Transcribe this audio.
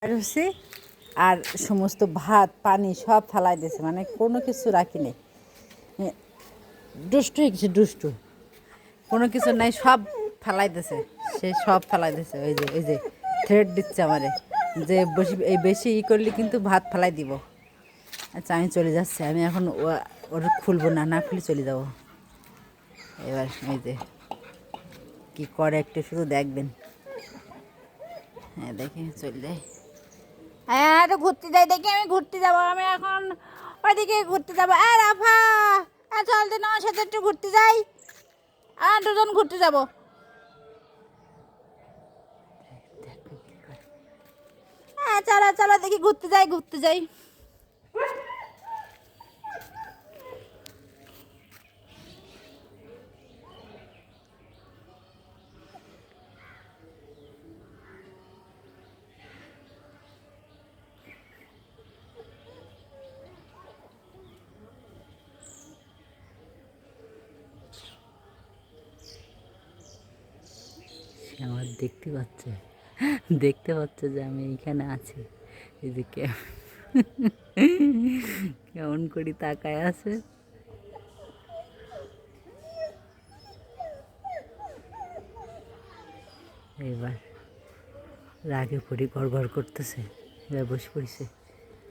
আর হচ্ছে আর সমস্ত ভাত পানি সব ফালাই দিয়েছে, মানে কোনো কিছু রাখি নেই। দুষ্টু হয়ে গেছে, দুষ্টু, কোনো কিছু নাই, সব ফালাই দিয়েছে। সে সব ফালাই দিয়েছে। ওই যে থ্রেড দিচ্ছে আমারে, যে বেশি করলে কিন্তু ভাত ফালাই দিব। আচ্ছা আমি চলে যাচ্ছি, আমি এখন ওর খুলবো না, না খুলে চলে যাব। এবার এই যে কী করে একটু শুধু দেখবেন। হ্যাঁ দেখে চলে যায়। হ্যাঁ একটু ঘুরতে যাই, দেখি আমি ঘুরতে যাবো, আমি এখন ওইদিকে ঘুরতে যাবো। রাফা, চল দিন আমার সাথে একটু ঘুরতে যাই, দুজন ঘুরতে যাবো। হ্যাঁ চলো চলো, দেখি ঘুরতে যাই, ঘুরতে যাই। আমার দেখতে পাচ্ছে যে আমি এইখানে আছি। এদিকে কেমন করি তাকায় আছে। এবার রাগে পড়ি, গড় করতেছে, এবার বসে পড়েছে।